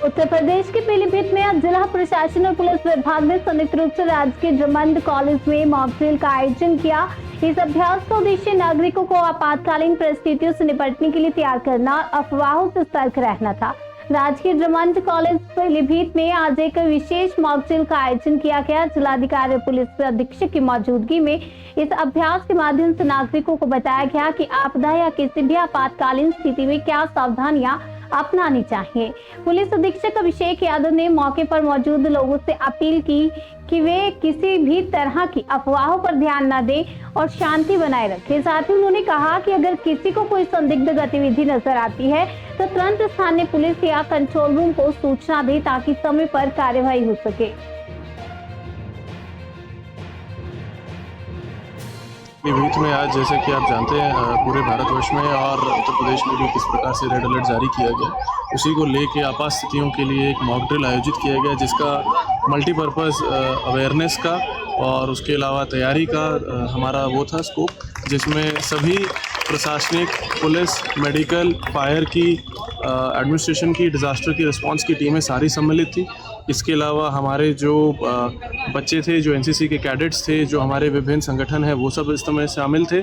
उत्तर प्रदेश के पीलीभीत में आज जिला प्रशासन और पुलिस विभाग ने संयुक्त रूप से राजकीय ड्रमंड कॉलेज में मॉक ड्रिल का आयोजन किया। इस अभ्यास का उद्देश्य नागरिकों को आपातकालीन परिस्थितियों से निपटने के लिए तैयार करना, अफवाहों से सतर्क रहना था। राजकीय ड्रमंड कॉलेज पीलीभीत में आज एक विशेष मॉक ड्रिल का आयोजन किया गया। जिलाधिकारी पुलिस अधीक्षक की मौजूदगी में इस अभ्यास के माध्यम से नागरिकों को बताया गया कि आपदा या किसी भी आपातकालीन स्थिति में क्या सावधानियां अपनानी चाहिए। पुलिस अधीक्षक अभिषेक यादव ने मौके पर मौजूद लोगों से अपील की कि वे किसी भी तरह की अफवाहों पर ध्यान न दें और शांति बनाए रखें। साथ ही उन्होंने कहा कि अगर किसी को कोई संदिग्ध गतिविधि नजर आती है तो तुरंत स्थानीय पुलिस या कंट्रोल रूम को सूचना दें ताकि समय पर कार्यवाही हो सके। पीलीभीत में आज जैसे कि आप जानते हैं पूरे भारतवर्ष में और उत्तर प्रदेश में भी किस प्रकार से रेड अलर्ट जारी किया गया, उसी को लेके आपात स्थितियों के लिए एक मॉक ड्रिल आयोजित किया गया जिसका मल्टीपर्पज़ अवेयरनेस का और उसके अलावा तैयारी का हमारा वो था स्कोप, जिसमें सभी प्रशासनिक, पुलिस, मेडिकल, फायर की, एडमिनिस्ट्रेशन की, डिज़ास्टर की रिस्पांस की टीमें सारी सम्मिलित थी। इसके अलावा हमारे जो बच्चे थे, जो एनसीसी के कैडेट्स थे, जो हमारे विभिन्न संगठन हैं, वो सब इस समय शामिल थे।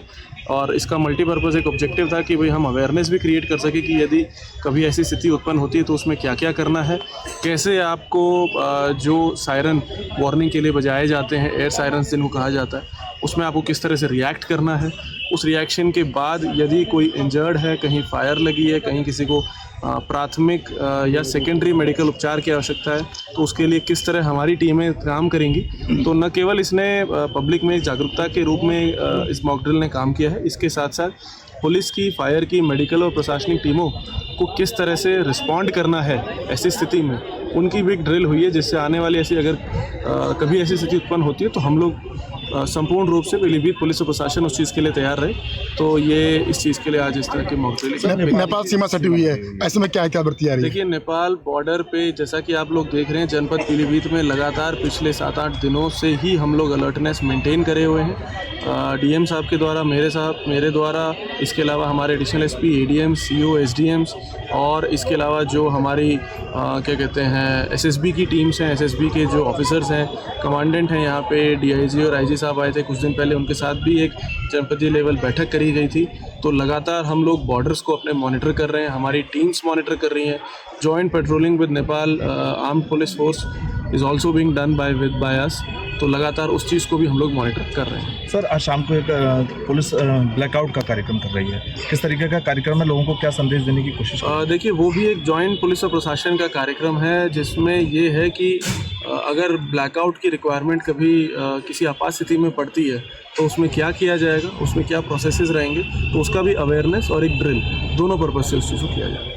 और इसका मल्टीपर्पज़ एक ऑब्जेक्टिव था कि भाई हम अवेयरनेस भी क्रिएट कर सके कि यदि कभी ऐसी स्थिति उत्पन्न होती है तो उसमें क्या क्या करना है, कैसे आपको जो सायरन वार्निंग के लिए बजाए जाते हैं, एयर सायरन जिनको कहा जाता है, उसमें आपको किस तरह से रिएक्ट करना है। उस रिएक्शन के बाद यदि कोई इंजर्ड है, कहीं फायर लगी है, कहीं किसी को प्राथमिक या सेकेंडरी मेडिकल उपचार की आवश्यकता है, तो उसके लिए किस तरह हमारी टीमें काम करेंगी। तो न केवल इसने पब्लिक में एक जागरूकता के रूप में इस मॉक ड्रिल ने काम किया है, इसके साथ साथ पुलिस की, फायर की, मेडिकल और प्रशासनिक टीमों को किस तरह से रिस्पॉन्ड करना है ऐसी स्थिति में, उनकी भी एक ड्रिल हुई है, जिससे आने वाली ऐसी अगर कभी ऐसी स्थिति उत्पन्न होती है तो हम लोग संपूर्ण रूप से पीलीभीत पुलिस और प्रशासन उस चीज़ के लिए तैयार रहे। तो ये इस चीज़ के लिए आज इस तरह की मॉक ड्रिल। नेपाल सीमा सटी हुई है, ऐसे में क्या क्या बरती आ रही है? देखिए, नेपाल बॉर्डर पे जैसा कि आप लोग देख रहे हैं, जनपद पीलीभीत में लगातार पिछले 7-8 दिनों से ही हम लोग अलर्टनेस मेंटेन करे हुए हैं। डीएम साहब के द्वारा, मेरे द्वारा, इसके अलावा हमारे additional SP, ADM, CO, SDMs और इसके अलावा जो हमारी क्या कहते हैं एसएसबी की टीम्स हैं, एसएसबी के जो ऑफिसर्स हैं, कमांडेंट हैं, यहाँ पे डीआईजी और आईजी साहब आए थे कुछ दिन पहले, उनके साथ भी एक जनपदीय लेवल बैठक करी गई थी। तो लगातार हम लोग बॉर्डर्स को अपने मॉनिटर कर रहे हैं, हमारी टीम्स मॉनिटर कर रही हैं। Joint patrolling with Nepal armed police force is also being done by us. तो लगातार उस चीज़ को भी हम लोग मॉनिटर कर रहे हैं। सर, आज शाम को एक पुलिस ब्लैकआउट का कार्यक्रम कर रही है, किस तरीके का कार्यक्रम है, लोगों को क्या संदेश देने की कोशिश? देखिए, वो भी एक जॉइंट पुलिस और प्रशासन का कार्यक्रम है, जिसमें ये है कि अगर ब्लैकआउट की रिक्वायरमेंट कभी किसी आपात स्थिति में पड़ती है तो उसमें क्या किया जाएगा, उसमें क्या प्रोसेसेस रहेंगे, तो उसका भी अवेयरनेस और एक ड्रिल, दोनों पर्पज से उस चीज़ को किया जाएगा।